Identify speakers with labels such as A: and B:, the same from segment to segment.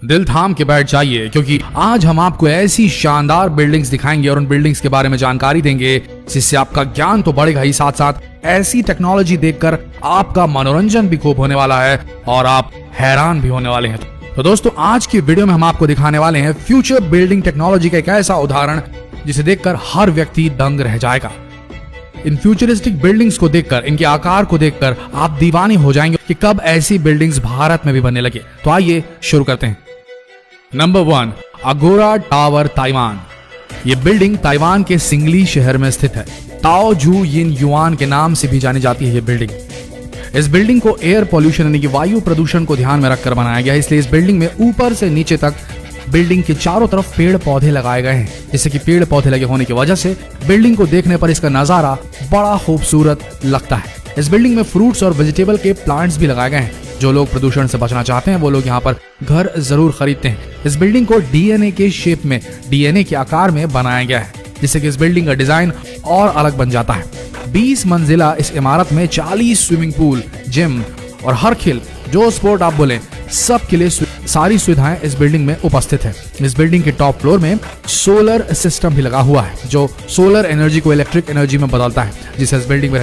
A: दिल थाम के बैठ जाइए, क्योंकि आज हम आपको ऐसी शानदार बिल्डिंग्स दिखाएंगे और उन बिल्डिंग्स के बारे में जानकारी देंगे जिससे आपका ज्ञान तो बढ़ेगा ही, साथ साथ ऐसी टेक्नोलॉजी देखकर आपका मनोरंजन भी खूब होने वाला है और आप हैरान भी होने वाले हैं। तो दोस्तों, आज की वीडियो में हम आपको दिखाने वाले हैं फ्यूचर बिल्डिंग टेक्नोलॉजी का एक ऐसा उदाहरण जिसे देखकर हर व्यक्ति दंग रह जाएगा। इन फ्यूचरिस्टिक बिल्डिंग्स को देखकर, इनके आकार को देखकर आप दीवाने हो जाएंगे कि कब ऐसी बिल्डिंग्स भारत में भी बनने लगे। तो आइए शुरू करते हैं। नंबर 1, अगोरा टावर, ताइवान। ये बिल्डिंग ताइवान के सिंगली शहर में स्थित है। ताओ जू यिन युआन के नाम से भी जानी जाती है ये बिल्डिंग। इस बिल्डिंग को एयर पॉल्यूशन यानी कि वायु प्रदूषण को ध्यान में रखकर बनाया गया है, इसलिए इस बिल्डिंग में ऊपर से नीचे तक बिल्डिंग के चारों तरफ पेड़ पौधे लगाए गए हैं, जिससे कि पेड़ पौधे लगे होने की वजह से बिल्डिंग को देखने पर इसका नजारा बड़ा खूबसूरत लगता है। इस बिल्डिंग में फ्रूट्स और वेजिटेबल के प्लांट्स भी लगाए गए हैं। जो लोग प्रदूषण से बचना चाहते हैं वो लोग यहाँ पर घर जरूर खरीदते हैं। इस बिल्डिंग को डीएनए के शेप में, डीएनए के आकार में बनाया गया है, जिससे कि इस बिल्डिंग का डिजाइन और अलग बन जाता है। 20 मंजिला इस इमारत में 40 स्विमिंग पूल, जिम और हर खेल जो स्पोर्ट आप बोले सब के लिए सारी सुविधाएं इस बिल्डिंग में उपस्थित है। इस बिल्डिंग के टॉप फ्लोर में सोलर सिस्टम भी लगा हुआ है, जो सोलर एनर्जी को इलेक्ट्रिक एनर्जी में बदलता है, जिससे इस बिल्डिंग में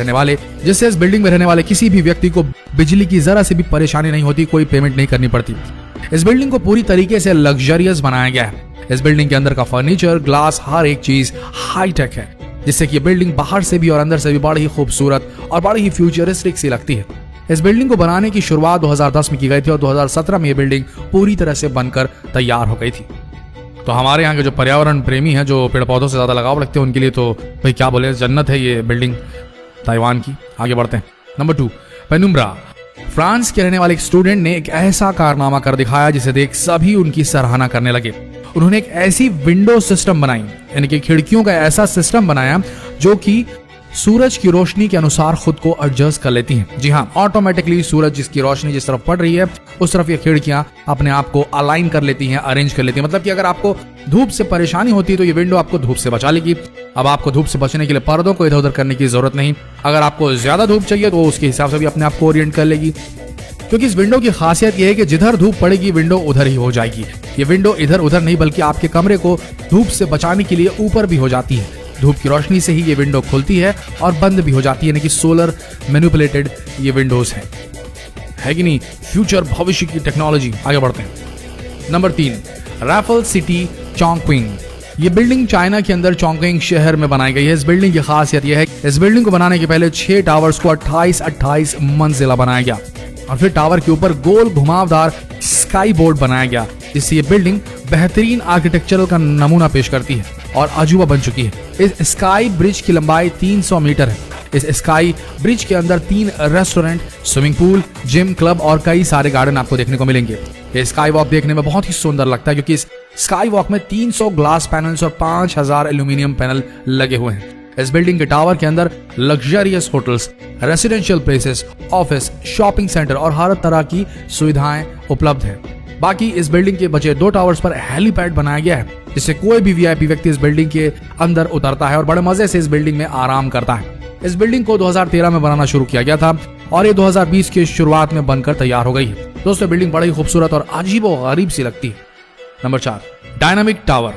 A: रहने वाले किसी भी व्यक्ति को बिजली की जरा से भी परेशानी नहीं होती, कोई पेमेंट नहीं करनी पड़ती। इस बिल्डिंग को पूरी तरीके से लग्जरियस बनाया गया है। इस बिल्डिंग के अंदर का फर्नीचर, ग्लास, हर एक चीज हाईटेक है, जिससे कि बिल्डिंग बाहर से भी और अंदर से भी बड़ी ही खूबसूरत और बड़ी ही फ्यूचरिस्टिक सी लगती है। इस बिल्डिंग को बनाने की शुरुआत 2010 में की गई थी और 2017 में यह बिल्डिंग पूरी तरह से बनकर तैयार हो गई थी। तो हमारे यहाँ के जो पर्यावरण प्रेमी हैं, जो पेड़ पौधों से ज्यादा लगाव रखते हैं, उनके लिए तो भाई क्या बोले, जन्नत है ये बिल्डिंग ताइवान की। आगे बढ़ते हैं। Number 2, penumbra. फ्रांस के रहने वाले एक स्टूडेंट ने एक ऐसा कारनामा कर दिखाया जिसे देख सभी उनकी सराहना करने लगे। उन्होंने एक ऐसी विंडो सिस्टम बनाई, यानी कि खिड़कियों का ऐसा सिस्टम बनाया जो कि सूरज की रोशनी के अनुसार खुद को एडजस्ट कर लेती हैं। जी हाँ, ऑटोमेटिकली सूरज जिसकी रोशनी जिस तरफ पड़ रही है उस तरफ ये खिड़कियां अपने आप को अलाइन कर लेती हैं, अरेंज कर लेती हैं। मतलब कि अगर आपको धूप से परेशानी होती है तो ये विंडो आपको धूप से बचा लेगी। अब आपको धूप से बचने के लिए पर्दों को इधर उधर करने की जरूरत नहीं। अगर आपको ज्यादा धूप चाहिए तो उसके हिसाब से भी अपने आप को ओरिएंट कर लेगी, क्योंकि इस विंडो की खासियत यह है कि जिधर धूप पड़ेगी विंडो उधर ही हो जाएगी। ये विंडो इधर उधर नहीं बल्कि आपके कमरे को धूप से बचाने के लिए ऊपर भी हो जाती है। धूप की रोशनी से ही ये विंडो खुलती है और बंद भी हो जाती है, यानी कि सोलर मैनिपुलेटेड ये विंडोज है कि नहीं। फ्यूचर, भविष्य की टेक्नोलॉजी। आगे बढ़ते हैं। Number 3, Raffles City, Chongqing. ये बिल्डिंग चाइना के अंदर चोंगक्विंग शहर में बनाई गई है। इस बिल्डिंग की खासियत यह है कि इस बिल्डिंग को बनाने के पहले 6 टावर्स को 28 मंजिला बनाया गया और फिर टावर के ऊपर गोल घुमावदार स्काई बोर्ड बनाया गया, जिससे ये बिल्डिंग बेहतरीन आर्किटेक्चरल का नमूना पेश करती है और अजूबा बन चुकी है। इस स्काई ब्रिज की लंबाई 300 मीटर है। इस स्काई ब्रिज के अंदर 3 restaurant, swimming pool, gym, club और कई सारे गार्डन आपको देखने को मिलेंगे। ये स्काई वॉक देखने में बहुत ही सुंदर लगता है, क्योंकि इस स्काई वॉक में 300 ग्लास पैनल्स और 5000 एल्यूमिनियम पैनल लगे हुए हैं। इस बिल्डिंग के टावर के अंदर luxurious hotels, residential places, office, shopping centre और हर तरह की सुविधाएं उपलब्ध है। बाकी इस बिल्डिंग के बचे 2 टावर्स पर हेलीपैड बनाया गया है, जिससे कोई भी वीआईपी व्यक्ति इस बिल्डिंग के अंदर उतरता है और बड़े मजे से इस बिल्डिंग में आराम करता है। इस बिल्डिंग को 2013 में बनाना शुरू किया गया था और ये 2020 की शुरुआत में बनकर तैयार हो गई है। दोस्तों, बिल्डिंग बड़ी खूबसूरत और अजीबोगरीब सी लगती है। Number 4, dynamic tower.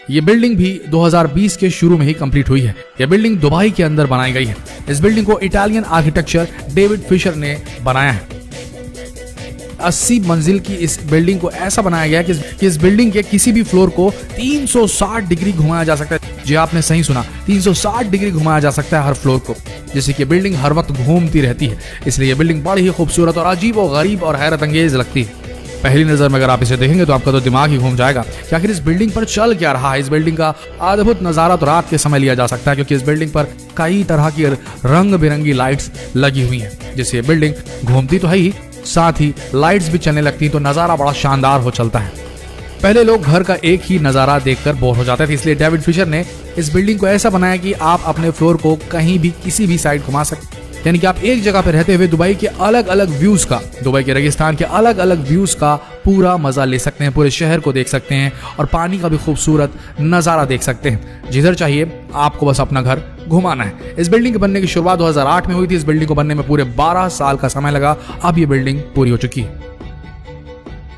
A: ये बिल्डिंग भी 2020 के शुरू में ही कंप्लीट हुई है। यह बिल्डिंग दुबई के अंदर बनाई गई है। इस बिल्डिंग को इटालियन आर्किटेक्चर डेविड फिशर ने बनाया है। 80 मंजिल की इस बिल्डिंग को ऐसा बनाया गया कि इस बिल्डिंग के किसी भी फ्लोर को 360 डिग्री घुमाया जा सकता है। जी आपने सही सुना, 360 डिग्री घुमाया जा सकता है हर फ्लोर को, जिससे कि बिल्डिंग हर वक्त घूमती रहती है। इसलिए यह बिल्डिंग बड़ी ही खूबसूरत और अजीबोगरीब और हैरत अंगेज लगती है। पहली नजर में अगर आप इसे देखेंगे तो आपका तो दिमाग ही घूम जाएगा कि आखिर इस बिल्डिंग पर चल क्या रहा है। इस बिल्डिंग का अद्भुत नजारा तो रात के समय लिया जा सकता है, क्योंकि इस बिल्डिंग पर कई तरह की रंग बिरंगी लाइट्स लगी हुई हैं, जिससे ये बिल्डिंग घूमती तो है ही, साथ ही लाइट्स भी चलने लगती हैं, तो नजारा बड़ा शानदार हो चलता है। पहले लोग घर का एक ही नजारा देखकर बोर हो जाते थे, इसलिए डेविड फिशर ने इस बिल्डिंग को ऐसा बनाया कि आप अपने फ्लोर को कहीं भी किसी भी साइड घुमा सकते, यानी कि आप एक जगह पर रहते हुए दुबई के अलग अलग व्यूज का, दुबई के रेगिस्तान के अलग अलग व्यूज का पूरा मजा ले सकते हैं, पूरे शहर को देख सकते हैं और पानी का भी खूबसूरत नजारा देख सकते हैं। जिधर चाहिए आपको बस अपना घर घुमाना है। इस बिल्डिंग के बनने की शुरुआत 2008 में हुई थी। इस बिल्डिंग को बनने में पूरे 12 साल का समय लगा। अब ये बिल्डिंग पूरी हो चुकी है।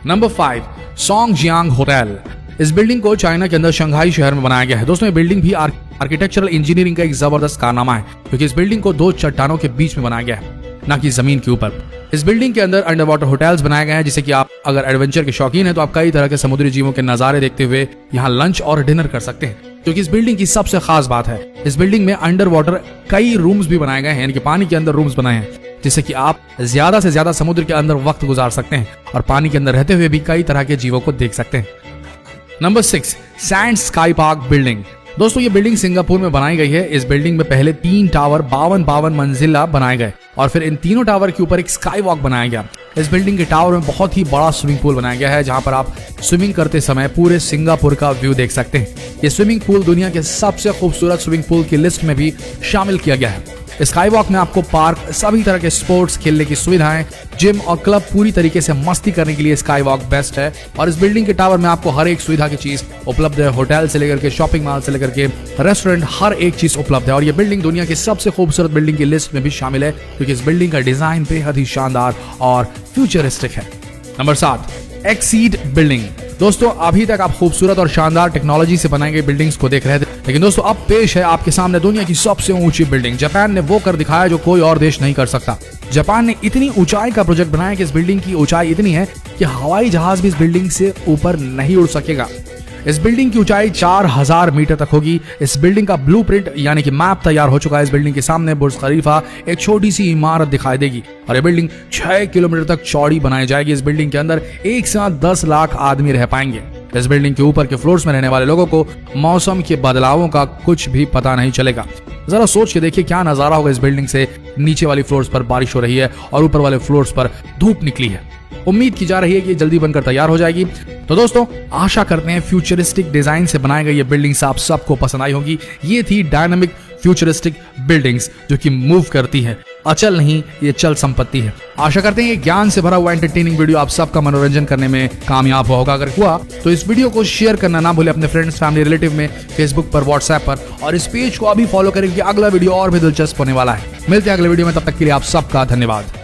A: Number 5, Songjiang hotel. इस बिल्डिंग को चाइना के अंदर शंघाई शहर में बनाया गया है। दोस्तों ये बिल्डिंग भी आर्किटेक्चरल इंजीनियरिंग का एक जबरदस्त कारनामा है, क्योंकि इस बिल्डिंग को 2 चट्टानों के बीच में बनाया गया है, ना कि जमीन के ऊपर। इस बिल्डिंग के अंदर अंडर वाटर होटल्स बनाए गए हैं, जिससे कि आप अगर एडवेंचर के शौकीन हैं तो आप कई तरह के समुद्री जीवों के नजारे देखते हुए यहाँ लंच और डिनर कर सकते हैं। क्योंकि इस बिल्डिंग की सबसे खास बात है, इस बिल्डिंग में अंडर वाटर कई रूम्स भी बनाए गए हैं, यानी कि पानी के अंदर रूम्स बनाए हैं, जिससे कि आप ज्यादा से ज्यादा समुद्र के अंदर वक्त गुजार सकते हैं और पानी के अंदर रहते हुए भी कई तरह के जीवों को देख सकते हैं। Number 6, sand sky park building. दोस्तों ये बिल्डिंग सिंगापुर में बनाई गई है। इस बिल्डिंग में पहले 3 टावर 52 मंजिला बनाए गए और फिर इन तीनों टावर के ऊपर एक स्काई वॉक बनाया गया। इस बिल्डिंग के टावर में बहुत ही बड़ा स्विमिंग पूल बनाया गया है, जहां पर आप स्विमिंग करते समय पूरे सिंगापुर का व्यू देख सकते हैं। ये स्विमिंग पूल दुनिया के सबसे खूबसूरत स्विमिंग पूल की लिस्ट में भी शामिल किया गया है। स्काई वॉक में आपको पार्क, सभी तरह के स्पोर्ट्स खेलने की सुविधाएं, जिम और क्लब, पूरी तरीके से मस्ती करने के लिए स्काई वॉक बेस्ट है। और इस बिल्डिंग के टावर में आपको हर एक सुविधा की चीज उपलब्ध है। होटल से लेकर के शॉपिंग मॉल से लेकर के रेस्टोरेंट, हर एक चीज उपलब्ध है। और ये बिल्डिंग दुनिया की सबसे खूबसूरत बिल्डिंग की लिस्ट में भी शामिल है, क्योंकि इस बिल्डिंग का डिजाइन बेहद ही शानदार और फ्यूचरिस्टिक है। Number 7, exceed building. दोस्तों अभी तक आप खूबसूरत और शानदार टेक्नोलॉजी से बनाई गई बिल्डिंग्स को देख रहे थे, लेकिन दोस्तों अब पेश है आपके सामने दुनिया की सबसे ऊंची बिल्डिंग। जापान ने वो कर दिखाया जो कोई और देश नहीं कर सकता। जापान ने इतनी ऊंचाई का प्रोजेक्ट बनाया कि इस बिल्डिंग की ऊंचाई इतनी है कि हवाई जहाज भी इस बिल्डिंग से ऊपर नहीं उड़ सकेगा। इस बिल्डिंग की ऊंचाई 4000 मीटर तक होगी। इस बिल्डिंग का ब्लूप्रिंट यानी कि मैप तैयार हो चुका है। इस बिल्डिंग के सामने बुर्ज खलीफा, एक छोटी सी इमारत दिखाई देगी और ये बिल्डिंग 6 किलोमीटर तक चौड़ी बनाई जाएगी। इस बिल्डिंग के अंदर एक साथ 10 लाख आदमी रह पाएंगे। इस बिल्डिंग के ऊपर के फ्लोर्स में रहने वाले लोगों को मौसम के बदलावों का कुछ भी पता नहीं चलेगा। जरा सोच के देखिए क्या नजारा होगा। इस बिल्डिंग से नीचे वाली फ्लोर्स पर बारिश हो रही है और ऊपर वाले फ्लोर्स पर धूप निकली है। उम्मीद की जा रही है कि जल्दी बनकर तैयार हो जाएगी। तो दोस्तों आशा करते हैं फ्यूचरिस्टिक डिजाइन से बनाई गई ये बिल्डिंग्स आप सबको पसंद आई होगी। ये थी डायनामिक फ्यूचरिस्टिक बिल्डिंग्स जो कि मूव करती है, अचल नहीं, ये चल संपत्ति है। आशा करते हैं ये ज्ञान से भरा हुआ एंटरटेनिंग वीडियो आप सबका मनोरंजन करने में कामयाब होगा। अगर हुआ तो इस वीडियो को शेयर करना ना भूले अपने फ्रेंड्स, फैमिली, रिलेटिव में, फेसबुक पर, व्हाट्सएप पर, और इस पेज को अभी फॉलो करें क्योंकि अगला वीडियो और भी दिलचस्प होने वाला है। मिलते हैं अगले वीडियो में, तब तक के लिए आप सबका धन्यवाद।